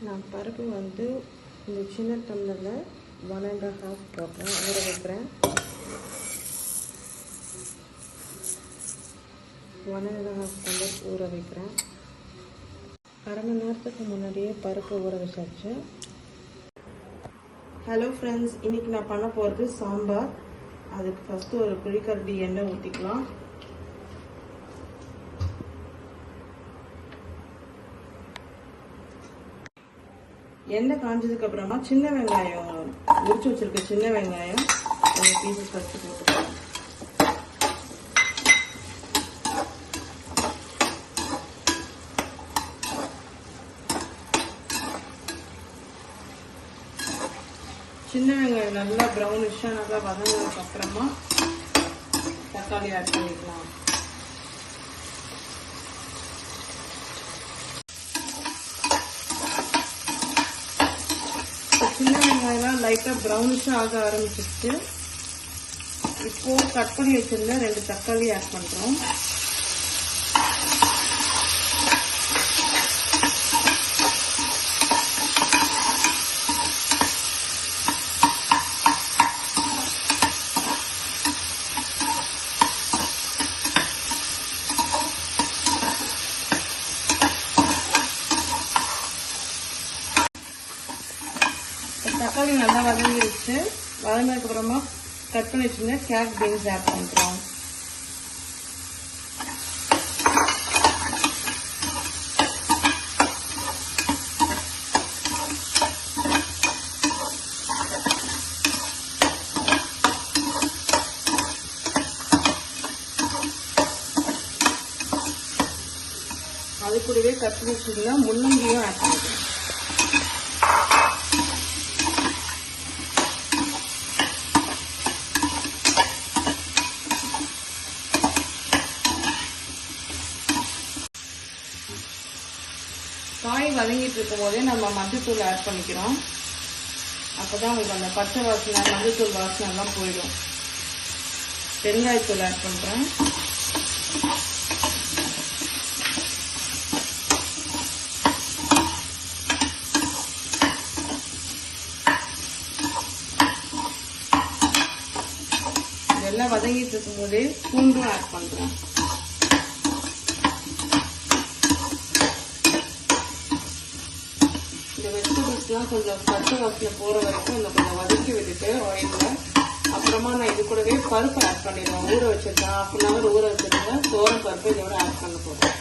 நான் பருப்பு வந்து இந்த சின்ன டம்ளரில் 1.5 போட்டேன், ஊற வைக்கிறேன். 1.5 டம்ளர் ஊற வைக்கிறேன். அரை மணி நேரத்துக்கு முன்னாடியே பருப்பு ஊற வச்சாச்சு. ஹலோ ஃப்ரெண்ட்ஸ், இன்றைக்கி நான் பண்ண போகிறது சாம்பார். அதுக்கு ஃபஸ்ட்டு ஒரு குழிக்கரண்டி எண்ணெய் ஊற்றிக்கலாம். எண்ணெய் காஞ்சதுக்கு அப்புறமா சின்ன வெங்காயம் உரிச்சு வச்சிருக்க சின்ன வெங்காயம் கொஞ்சம் பீசஸ் ஃபஸ்ட்டு போட்டுக்கலாம். சின்ன வெங்காயம் நல்லா ப்ரௌனிஷாக நல்லா வதங்கினதுக்கு அப்புறமா தக்காளி ஆட் பண்ணிக்கலாம். சின்ன வெங்காயம்லாம் லைட்டாக ப்ரௌனிஷாக ஆக ஆரம்பிச்சிருச்சு. இப்போது கட் பண்ணி வச்சிருந்த 2 தக்காளி ஆட் பண்ணுறோம். தக்காளி நல்லா வதங்கிடுச்சு. வதங்கினதுக்கு அப்புறமா கட் பண்ணி வச்சுருந்த கேரட் பீன்ஸ் ஆட் பண்ணுறோம். அது கூடவே கட் பண்ணி வச்சுருந்தா முள்ளங்கியும் ஆட் பண்ணுறோம். காய் வதங்கிட்டு இருக்கும் போதே நம்ம மஞ்சத்தூள் ஆட் பண்ணிக்கிறோம். அப்போதான் உங்களுக்கு அந்த பச்சை வாசனை மஞ்சத்தூள் வாசனை எல்லாம் போயிடும். பெருங்காயத்தூள் ஆட் பண்ணுறேன். இதெல்லாம் வதங்கிட்டு இருக்கும் போதே பூண்டும் ஆட் பண்ணுறேன். வெஜிடபிள்ஸ்லாம் கொஞ்சம் பச்சை வாசனை போகிற வரைக்கும் இந்த கொஞ்சம் வதக்கி விட்டுட்டு ஆயிலில் அப்புறமா நான் இது கூடவே பருப்பு ஆட் பண்ணிடுவேன். ஊற வச்சிருக்கேன், 1/2 hour ஊற வச்சிருக்கேன். தோரம் பருப்பு இதோட ஆட் பண்ண போகிறேன்.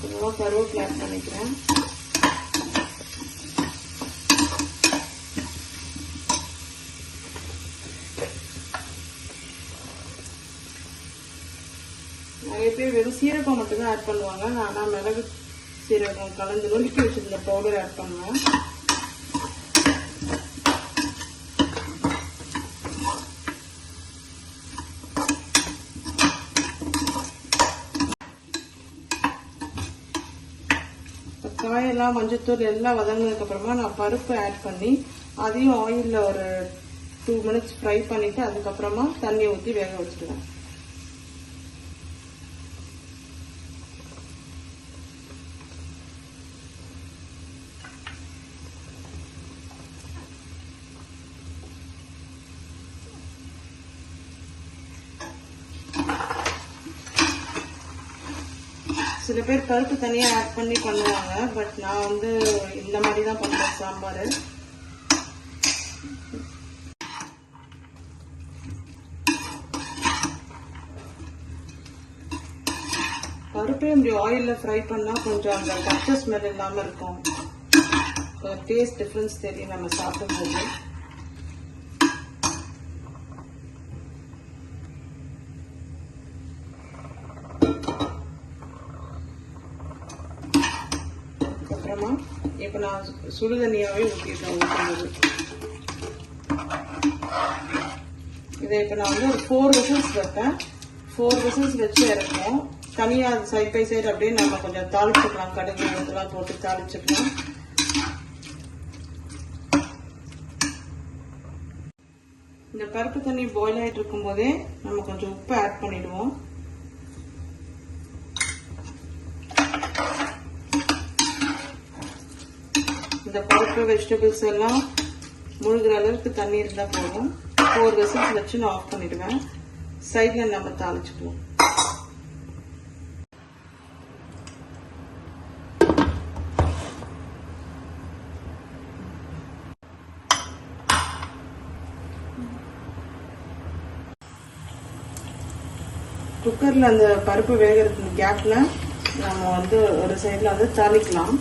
கொஞ்சமாக கருவேப்பிலை ஆட் பண்ணிக்கிறேன். நிறைய பேர் வெறும் சீரகம் மட்டும்தான் ஆட் பண்ணுவாங்க. நான் மிளகு சீரகம் கலந்து நொறுக்கி வச்சிருந்த பவுடர் ஆட் பண்ணுவேன். காயெல்லாம் மஞ்சத்தூள் எல்லாம் வதங்கினதுக்கு அப்புறமா நான் பருப்பு ஆட் பண்ணி அதையும் ஆயிலில் ஒரு 2 minutes ஃப்ரை பண்ணிட்டு அதுக்கப்புறமா தண்ணி ஊற்றி வேக வச்சுடுவேன். சில பேர் பருப்பு தனியாக ஆட் பண்ணி பண்ணுவாங்க. பட் நான் வந்து இந்த மாதிரி தான் பண்ணுறேன் சாம்பார். பருப்பே இப்படி ஆயிலில் ஃப்ரை பண்ணால் கொஞ்சம் அந்த பச்சை ஸ்மெல் இல்லாமல் இருக்கும். கொஞ்சம் டேஸ்ட் டிஃப்ரென்ஸ் தெரியும் நம்ம சாப்பிடும்போது. அப்புறமா இப்போ நான் சுடு தண்ணியாகவே ஊற்றிட்டேன். ஊற்றும்போது இதை இப்போ நான் வந்து ஒரு 4 whistles வைப்பேன். 4 whistles வச்சு இறக்குவோம். தனியாக சைட் பை சைடு அப்படியே நம்ம கொஞ்சம் தாளிச்சுக்கலாம். கடுகு இதெல்லாம் போட்டு தாளிச்சுக்கலாம். இந்த பருப்பு தண்ணி பாயில் ஆகிட்டு இருக்கும் போதே நம்ம கொஞ்சம் உப்பு ஆட் பண்ணிடுவோம். இந்த பருப்பு வெஜிடபிள்ஸ் எல்லாம் முழுகிற அளவுக்கு தண்ணி இருந்தால் போதும். 4 விசில்ஸ் வச்சு நான் ஆஃப் பண்ணிடுவேன். சைடில் நம்ம தாளிச்சுக்குவோம். குக்கரில் அந்த பருப்பு வேகிறதுக்கு கேப்ல நம்ம வந்து ஒரு சைடில் வந்து தாளிக்கலாம்.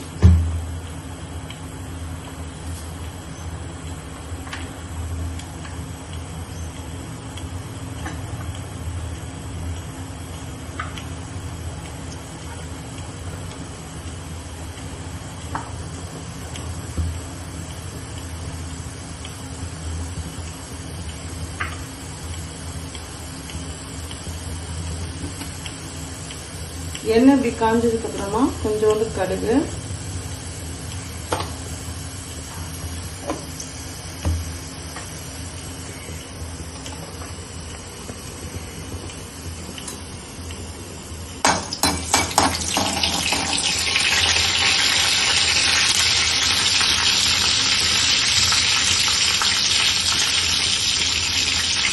எண்ணெய் இப்படி காஞ்சதுக்கு அப்புறமா கொஞ்சோண்டு கடுகு,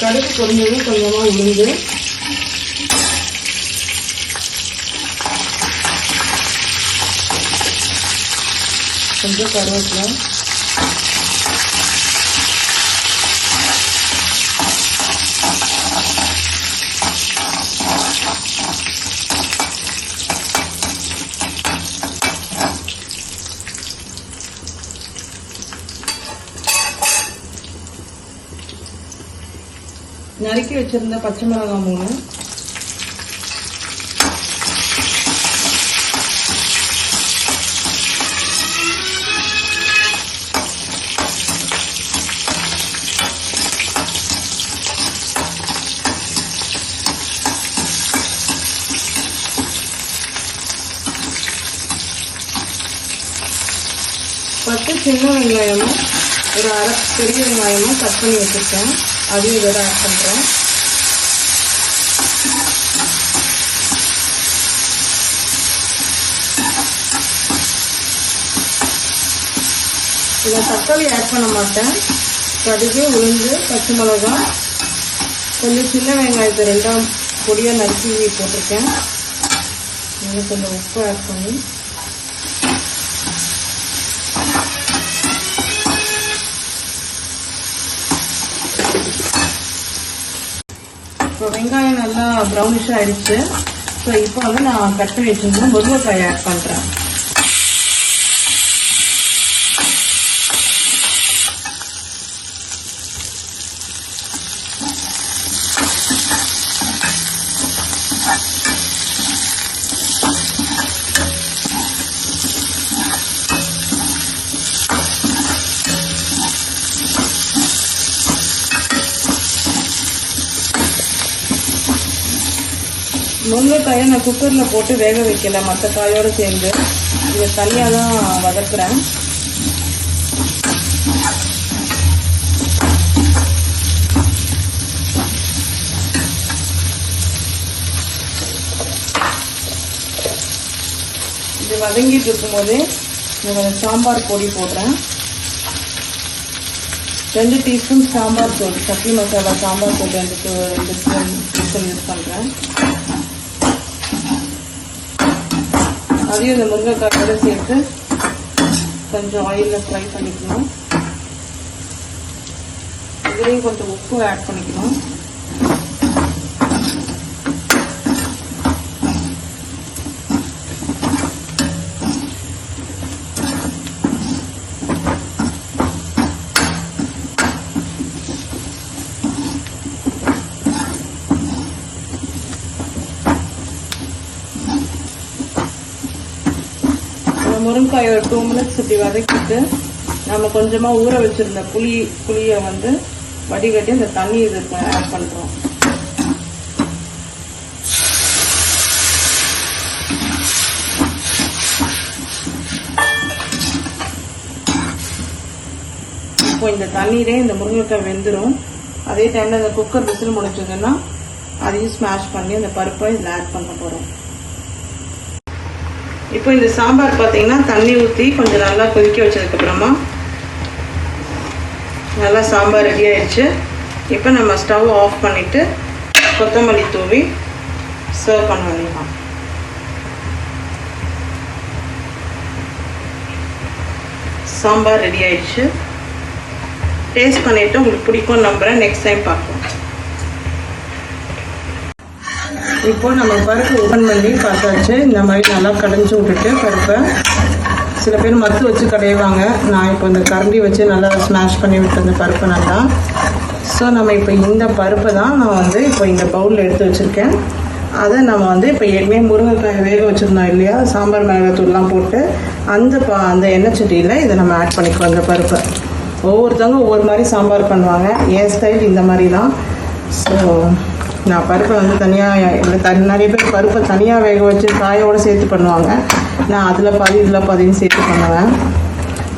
கடுகு பொரிஞ்சதும் கொஞ்சமா உளுந்து, கொஞ்சம் கருவேப்பிலை, நறுக்கி வச்சிருந்த பச்சை மிளகாய் 3, சின்ன வெங்காயமும் ஒரு அரை பெரிய வெங்காயமும் கட் பண்ணி வச்சிருக்கேன். அதையும் இதோட ஆட் பண்றேன். இதில் தக்காளி ஆட் பண்ண மாட்டேன். கடுகு, உளுந்து, பச்சை மிளகாய், கொஞ்சம் சின்ன வெங்காயத்தை 2 பொடியாக நறுக்கி போட்டிருக்கேன். அதில் கொஞ்சம் உப்பு ஆட் பண்ணி இப்போ வெங்காயம் நல்லா ப்ரௌனிஷ் ஆயிடுச்சு. ஸோ இப்போ வந்து நான் கட் பண்ணி வச்சிருந்தேன் முருங்கைக்காய் ஆட் பண்ணுறேன். முருங்கைக்காயை நான் குக்கரில் போட்டு வேக வைக்கல, மற்ற காயோடு சேர்ந்து இதை தனியாக தான் வதக்குறேன். இது வதங்கிட்டு இருக்கும்போதே நான் சாம்பார் பொடி போடுறேன். 2 டீஸ்பூன் சாம்பார் தூள், சக்தி மசாலா சாம்பார் தூள் 2 ஸ்பூன் யூஸ் பண்ணுறேன். அதையும் இந்த முருங்கைக்காயோட சேர்த்து கொஞ்சம் ஆயிலில் ஃப்ரை பண்ணிக்கணும். இதுலேயும் கொஞ்சம் உப்பு ஆட் பண்ணிக்கணும். முருங்கைக்காய் ஒரு 2 மினிட்ஸ் இப்படி வதக்கிட்டு நம்ம கொஞ்சமாக ஊற வச்சிருந்த புளியை வந்து வடிகட்டி இந்த தண்ணி இதுக்கு ஆட் பண்ணுறோம். இப்போ இந்த தண்ணீரே இந்த முருங்கைக்காய் வெந்துடும். அதே டைமில் இந்த குக்கர் விசில் முடிச்சதுன்னா அதையும் ஸ்மாஷ் பண்ணி அந்த பருப்பை இதில் ஆட் பண்ண போகிறோம். இப்போ இந்த சாம்பார் பார்த்தீங்கன்னா தண்ணி ஊற்றி கொஞ்சம் நல்லா கொதிக்க வச்சதுக்கப்புறமா நல்லா சாம்பார் ரெடி ஆயிடுச்சு. இப்போ நம்ம ஸ்டவ் ஆஃப் பண்ணிவிட்டு கொத்தமல்லி தூவி சர்வ் பண்ண வேண்டியதான். சாம்பார் ரெடி ஆயிடுச்சு. டேஸ்ட் பண்ணிவிட்டு உங்களுக்கு பிடிக்கும்னு நம்புகிறேன். நெக்ஸ்ட் டைம் பார்க்கலாம். இப்போ நம்ம பருப்பு ஓப்பன் பண்ணி பார்த்தாச்சு. இந்த மாதிரி நல்லா கடைஞ்சி விட்டுட்டு பருப்பை, சில பேர் மத்து வச்சு கடைவாங்க, நான் இப்போ இந்த கரண்டி வச்சு நல்லா ஸ்மாஷ் பண்ணி விட்டு அந்த பருப்பை நல்லா. ஸோ நம்ம இப்போ இந்த பருப்பை தான் நான் வந்து இப்போ இந்த பவுலில் எடுத்து வச்சுருக்கேன். அதை நம்ம வந்து இப்போ ஏற்கனவே முருங்கைக்காய் வேக வச்சுருந்தோம் இல்லையா, சாம்பார் மிளகாத்தூள்லாம் போட்டு அந்த எண்ணெய் சட்டியில் இதை நம்ம ஆட் பண்ணிக்குவோம். அந்த பருப்பை ஒவ்வொருத்தவங்க ஒவ்வொரு மாதிரி சாம்பார் பண்ணுவாங்க. என் ஸ்டைல் இந்த மாதிரி தான். ஸோ நான் பருப்பை வந்து தனியாக இல்லை, நிறைய பேர் பருப்பை தனியாக வேக வச்சு காயோடு சேர்த்து பண்ணுவாங்க. நான் அதில் பாதி இதில் பாதின்னு சேர்த்து பண்ணுவேன்.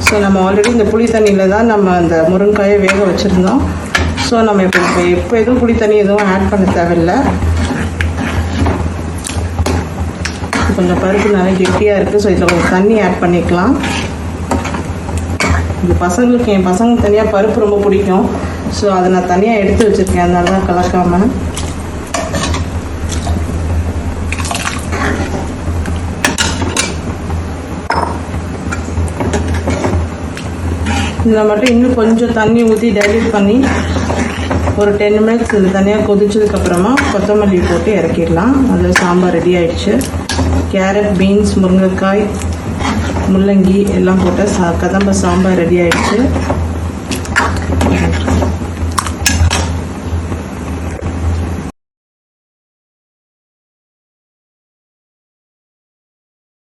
ஸோ நம்ம ஆல்ரெடி இந்த புளி தண்ணியில் தான் நம்ம அந்த முருங்கைக்காயை வேக வச்சுருந்தோம். ஸோ நம்ம இப்போ எதுவும் புளி தண்ணி எதுவும் ஆட் பண்ண தேவையில்லை. கொஞ்சம் பருப்பு நல்லா கெட்டியாக இருக்குது. ஸோ இதில் கொஞ்சம் தண்ணி ஆட் பண்ணிக்கலாம். இது பசங்களுக்கு, என் பசங்களுக்கு தனியாக பருப்பு ரொம்ப பிடிக்கும். ஸோ அதை நான் தனியாக எடுத்து வச்சுருக்கேன், அதனால தான் கலக்காமல். இதில் மட்டும் இன்னும் கொஞ்சம் தண்ணி ஊற்றி டைல்யூட் பண்ணி ஒரு 10 மினிட்ஸ் இது தனியாக கொதிச்சதுக்கப்புறமா கொத்தமல்லி போட்டு இறக்கிடலாம். அதில் சாம்பார் ரெடி ஆகிடுச்சு. கேரட், பீன்ஸ், முருங்கைக்காய், முள்ளங்கி எல்லாம் போட்டு கதம்ப சாம்பார் ரெடி ஆகிடுச்சு.